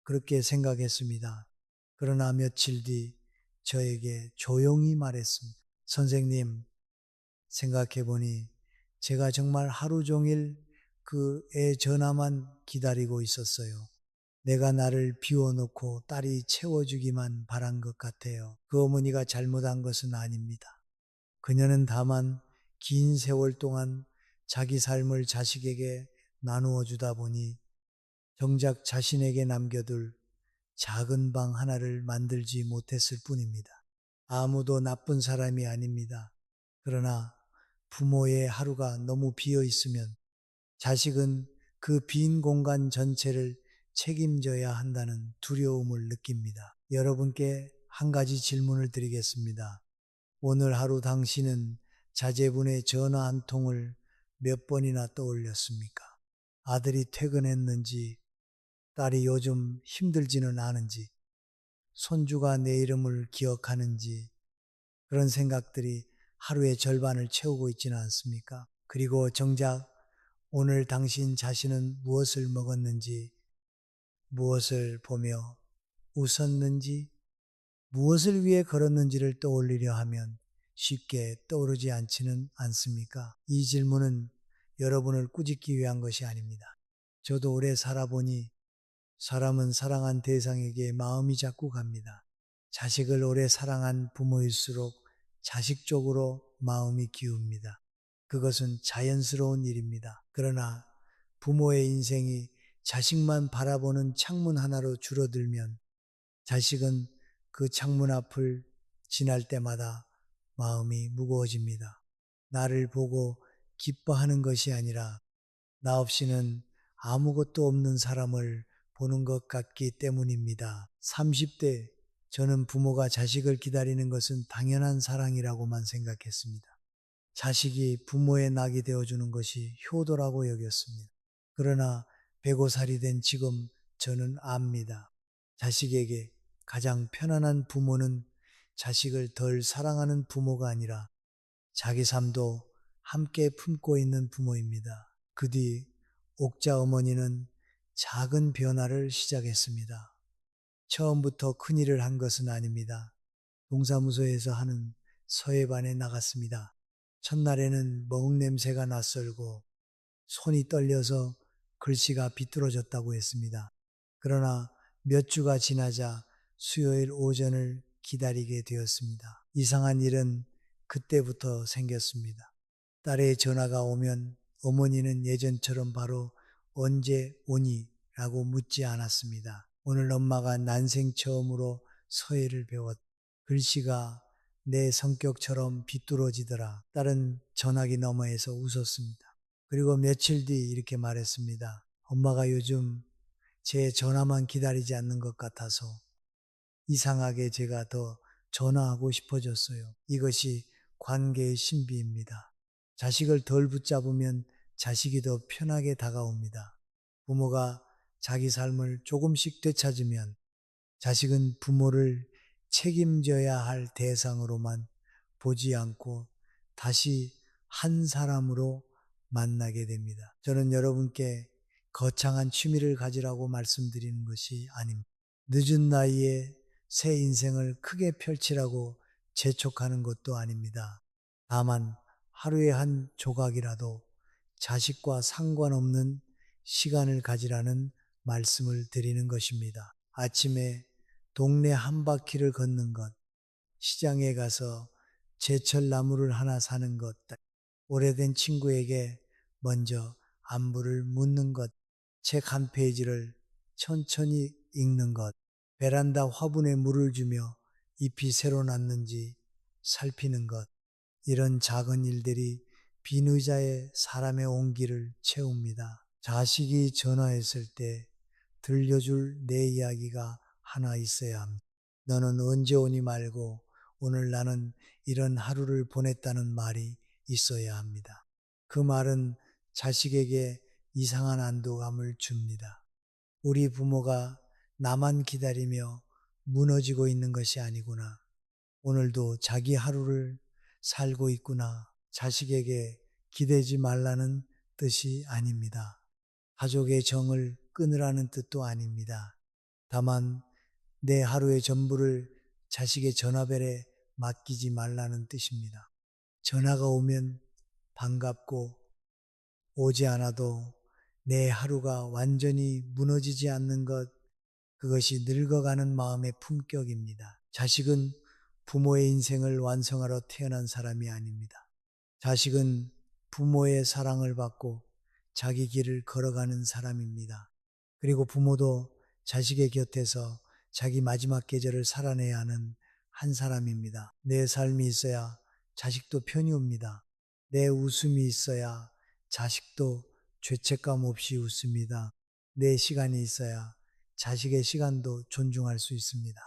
그렇게 생각했습니다. 그러나 며칠 뒤 저에게 조용히 말했습니다. 선생님, 생각해 보니 제가 정말 하루 종일 그 애 전화만 기다리고 있었어요. 내가 나를 비워놓고 딸이 채워주기만 바란 것 같아요. 그 어머니가 잘못한 것은 아닙니다. 그녀는 다만 긴 세월 동안 자기 삶을 자식에게 나누어 주다 보니 정작 자신에게 남겨둘 작은 방 하나를 만들지 못했을 뿐입니다. 아무도 나쁜 사람이 아닙니다. 그러나 부모의 하루가 너무 비어 있으면 자식은 그 빈 공간 전체를 책임져야 한다는 두려움을 느낍니다. 여러분께 한 가지 질문을 드리겠습니다. 오늘 하루 당신은 자제분의 전화 한 통을 몇 번이나 떠올렸습니까? 아들이 퇴근했는지, 딸이 요즘 힘들지는 않은지, 손주가 내 이름을 기억하는지, 그런 생각들이 하루의 절반을 채우고 있지는 않습니까? 그리고 정작 오늘 당신 자신은 무엇을 먹었는지, 무엇을 보며 웃었는지, 무엇을 위해 걸었는지를 떠올리려 하면 쉽게 떠오르지 않지는 않습니까? 이 질문은 여러분을 꾸짖기 위한 것이 아닙니다. 저도 오래 살아보니 사람은 사랑한 대상에게 마음이 자꾸 갑니다. 자식을 오래 사랑한 부모일수록 자식 쪽으로 마음이 기웁니다. 그것은 자연스러운 일입니다. 그러나 부모의 인생이 자식만 바라보는 창문 하나로 줄어들면 자식은 그 창문 앞을 지날 때마다 마음이 무거워집니다. 나를 보고 기뻐하는 것이 아니라 나 없이는 아무것도 없는 사람을 보는 것 같기 때문입니다. 30대 저는 부모가 자식을 기다리는 것은 당연한 사랑이라고만 생각했습니다. 자식이 부모의 낙이 되어주는 것이 효도라고 여겼습니다. 그러나 105살이 된 지금 저는 압니다. 자식에게 가장 편안한 부모는 자식을 덜 사랑하는 부모가 아니라 자기 삶도 함께 품고 있는 부모입니다. 그 뒤 옥자 어머니는 작은 변화를 시작했습니다. 처음부터 큰일을 한 것은 아닙니다. 동사무소에서 하는 서예반에 나갔습니다. 첫날에는 먹 냄새가 낯설고 손이 떨려서 글씨가 비뚤어졌다고 했습니다. 그러나 몇 주가 지나자 수요일 오전을 기다리게 되었습니다. 이상한 일은 그때부터 생겼습니다. 딸의 전화가 오면 어머니는 예전처럼 바로 언제 오니? 라고 묻지 않았습니다. 오늘 엄마가 난생 처음으로 서예를 배웠. 글씨가 내 성격처럼 비뚤어지더라. 딸은 전화기 너머에서 웃었습니다. 그리고 며칠 뒤 이렇게 말했습니다. 엄마가 요즘 제 전화만 기다리지 않는 것 같아서 이상하게 제가 더 전화하고 싶어졌어요. 이것이 관계의 신비입니다. 자식을 덜 붙잡으면 자식이 더 편하게 다가옵니다. 부모가 자기 삶을 조금씩 되찾으면 자식은 부모를 책임져야 할 대상으로만 보지 않고 다시 한 사람으로 만나게 됩니다. 저는 여러분께 거창한 취미를 가지라고 말씀드리는 것이 아닙니다. 늦은 나이에 새 인생을 크게 펼치라고 재촉하는 것도 아닙니다. 다만 하루에 한 조각이라도 자식과 상관없는 시간을 가지라는 말씀을 드리는 것입니다. 아침에 동네 한 바퀴를 걷는 것, 시장에 가서 제철 나물을 하나 사는 것, 오래된 친구에게 먼저 안부를 묻는 것, 책 한 페이지를 천천히 읽는 것, 베란다 화분에 물을 주며 잎이 새로 났는지 살피는 것, 이런 작은 일들이 빈 의자에 사람의 온기를 채웁니다. 자식이 전화했을 때 들려줄 내 이야기가 하나 있어야 합니다. 너는 언제 오니 말고 오늘 나는 이런 하루를 보냈다는 말이 있어야 합니다. 그 말은 자식에게 이상한 안도감을 줍니다. 우리 부모가 나만 기다리며 무너지고 있는 것이 아니구나. 오늘도 자기 하루를 살고 있구나. 자식에게 기대지 말라는 뜻이 아닙니다. 가족의 정을 끊으라는 뜻도 아닙니다. 다만 내 하루의 전부를 자식의 전화벨에 맡기지 말라는 뜻입니다. 전화가 오면 반갑고 오지 않아도 내 하루가 완전히 무너지지 않는 것, 그것이 늙어가는 마음의 품격입니다. 자식은 부모의 인생을 완성하러 태어난 사람이 아닙니다. 자식은 부모의 사랑을 받고 자기 길을 걸어가는 사람입니다. 그리고 부모도 자식의 곁에서 자기 마지막 계절을 살아내야 하는 한 사람입니다. 내 삶이 있어야 자식도 편히 옵니다. 내 웃음이 있어야 자식도 죄책감 없이 웃습니다. 내 시간이 있어야 자식의 시간도 존중할 수 있습니다.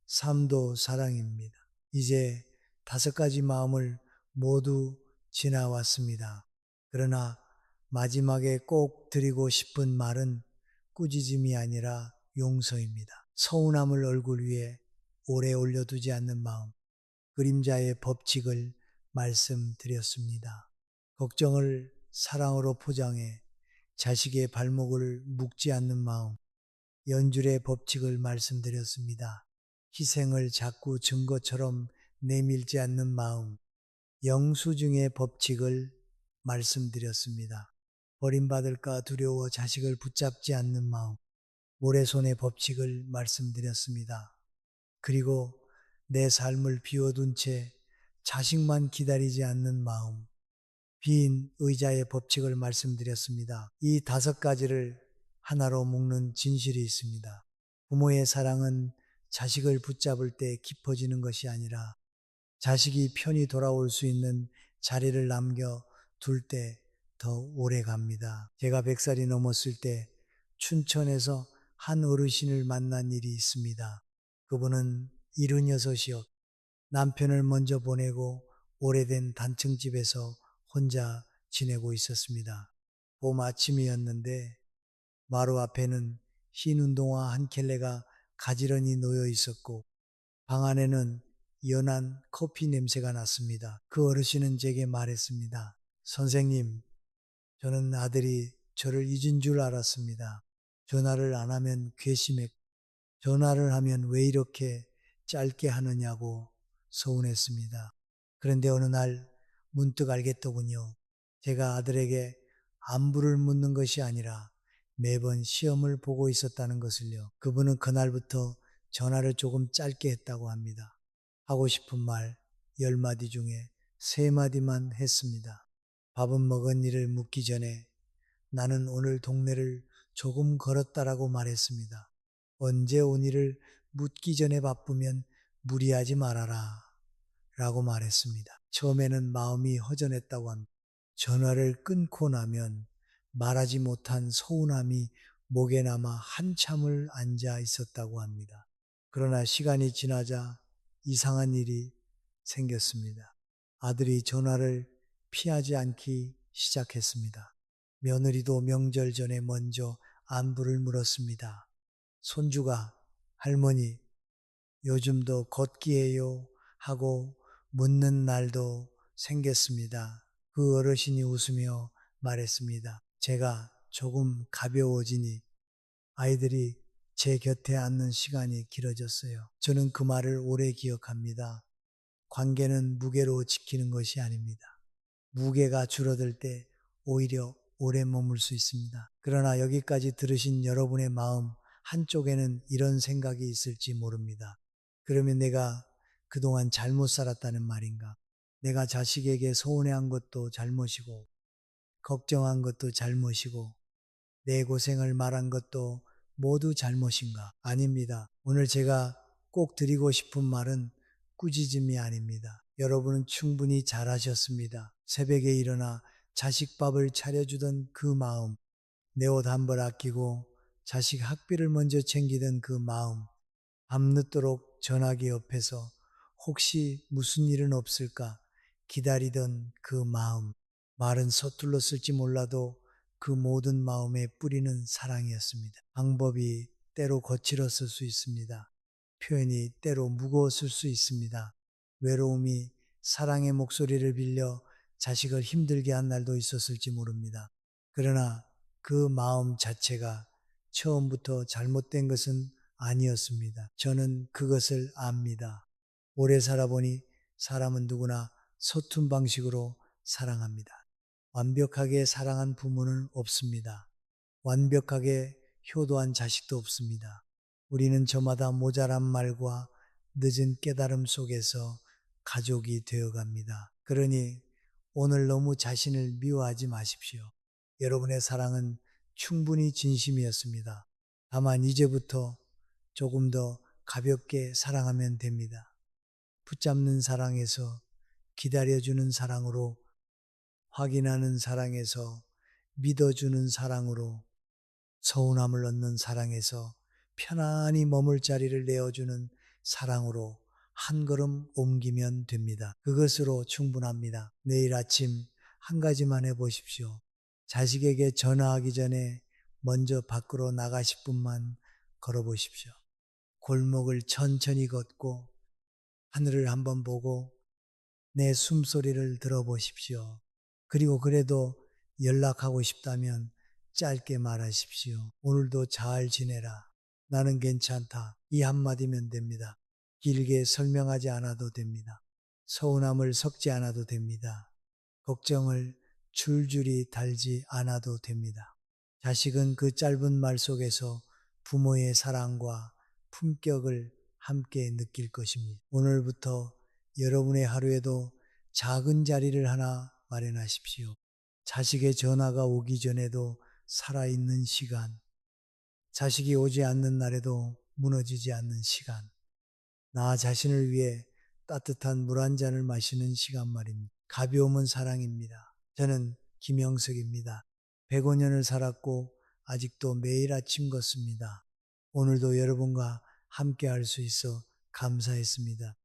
삶도 사랑입니다. 이제 5가지 마음을 모두 지나왔습니다. 그러나 마지막에 꼭 드리고 싶은 말은 꾸짖음이 아니라 용서입니다. 서운함을 얼굴 위에 오래 올려두지 않는 마음, 그림자의 법칙을 말씀드렸습니다. 걱정을 사랑으로 포장해 자식의 발목을 묶지 않는 마음, 연줄의 법칙을 말씀드렸습니다. 희생을 자꾸 증거처럼 내밀지 않는 마음, 영수증의 법칙을 말씀드렸습니다. 버림받을까 두려워 자식을 붙잡지 않는 마음, 모래손의 법칙을 말씀드렸습니다. 그리고 내 삶을 비워둔 채 자식만 기다리지 않는 마음, 빈 의자의 법칙을 말씀드렸습니다. 이 5가지를 하나로 묶는 진실이 있습니다. 부모의 사랑은 자식을 붙잡을 때 깊어지는 것이 아니라 자식이 편히 돌아올 수 있는 자리를 남겨 둘 때 더 오래 갑니다. 제가 100살이 넘었을 때 춘천에서 한 어르신을 만난 일이 있습니다. 그분은 76이었 남편을 먼저 보내고 오래된 단층집에서 혼자 지내고 있었습니다. 봄 아침이었는데 마루 앞에는 흰 운동화 한 켤레가 가지런히 놓여 있었고 방 안에는 연한 커피 냄새가 났습니다. 그 어르신은 제게 말했습니다. 선생님, 저는 아들이 저를 잊은 줄 알았습니다. 전화를 안 하면 괘씸했고 전화를 하면 왜 이렇게 짧게 하느냐고 서운했습니다. 그런데 어느 날 문득 알겠더군요. 제가 아들에게 안부를 묻는 것이 아니라 매번 시험을 보고 있었다는 것을요. 그분은 그날부터 전화를 조금 짧게 했다고 합니다. 하고 싶은 말 10마디 중에 3마디만 했습니다. 밥은 먹은 일을 묻기 전에 나는 오늘 동네를 조금 걸었다라고 말했습니다. 언제 온 일을 묻기 전에 바쁘면 무리하지 말아라 라고 말했습니다. 처음에는 마음이 허전했다고 합니다. 전화를 끊고 나면 말하지 못한 서운함이 목에 남아 한참을 앉아 있었다고 합니다. 그러나 시간이 지나자 이상한 일이 생겼습니다. 아들이 전화를 피하지 않기 시작했습니다. 며느리도 명절 전에 먼저 안부를 물었습니다. 손주가 할머니 요즘도 걷기에요 하고 묻는 날도 생겼습니다. 그 어르신이 웃으며 말했습니다. 제가 조금 가벼워지니 아이들이 제 곁에 앉는 시간이 길어졌어요. 저는 그 말을 오래 기억합니다. 관계는 무게로 지키는 것이 아닙니다. 무게가 줄어들 때 오히려 오래 머물 수 있습니다. 그러나 여기까지 들으신 여러분의 마음 한쪽에는 이런 생각이 있을지 모릅니다. 그러면 내가 그동안 잘못 살았다는 말인가? 내가 자식에게 서운해한 것도 잘못이고, 걱정한 것도 잘못이고, 내 고생을 말한 것도 모두 잘못인가? 아닙니다. 오늘 제가 꼭 드리고 싶은 말은 꾸짖음이 아닙니다. 여러분은 충분히 잘하셨습니다. 새벽에 일어나 자식 밥을 차려주던 그 마음, 내 옷 한 벌 아끼고 자식 학비를 먼저 챙기던 그 마음, 밤늦도록 전화기 옆에서 혹시 무슨 일은 없을까 기다리던 그 마음, 말은 서툴러 쓸지 몰라도 그 모든 마음의 뿌리는 사랑이었습니다. 방법이 때로 거칠었을 수 있습니다. 표현이 때로 무거웠을 수 있습니다. 외로움이 사랑의 목소리를 빌려 자식을 힘들게 한 날도 있었을지 모릅니다. 그러나 그 마음 자체가 처음부터 잘못된 것은 아니었습니다. 저는 그것을 압니다. 오래 살아보니 사람은 누구나 서툰 방식으로 사랑합니다. 완벽하게 사랑한 부모는 없습니다. 완벽하게 효도한 자식도 없습니다. 우리는 저마다 모자란 말과 늦은 깨달음 속에서 가족이 되어갑니다. 그러니 오늘 너무 자신을 미워하지 마십시오. 여러분의 사랑은 충분히 진심이었습니다. 다만 이제부터 조금 더 가볍게 사랑하면 됩니다. 붙잡는 사랑에서 기다려주는 사랑으로, 확인하는 사랑에서 믿어주는 사랑으로, 서운함을 얻는 사랑에서 편안히 머물 자리를 내어주는 사랑으로 한 걸음 옮기면 됩니다. 그것으로 충분합니다. 내일 아침 한 가지만 해보십시오. 자식에게 전화하기 전에 먼저 밖으로 나가 10분만 걸어보십시오. 골목을 천천히 걷고 하늘을 한번 보고 내 숨소리를 들어보십시오. 그리고 그래도 연락하고 싶다면 짧게 말하십시오. 오늘도 잘 지내라. 나는 괜찮다. 이 한마디면 됩니다. 길게 설명하지 않아도 됩니다. 서운함을 섞지 않아도 됩니다. 걱정을 줄줄이 달지 않아도 됩니다. 자식은 그 짧은 말 속에서 부모의 사랑과 품격을 함께 느낄 것입니다. 오늘부터 여러분의 하루에도 작은 자리를 하나 마련하십시오. 자식의 전화가 오기 전에도 살아있는 시간, 자식이 오지 않는 날에도 무너지지 않는 시간, 나 자신을 위해 따뜻한 물 한 잔을 마시는 시간 말입니다. 가벼움은 사랑입니다. 저는 김영석입니다. 105년을 살았고 아직도 매일 아침 걷습니다. 오늘도 여러분과 함께 할 수 있어 감사했습니다.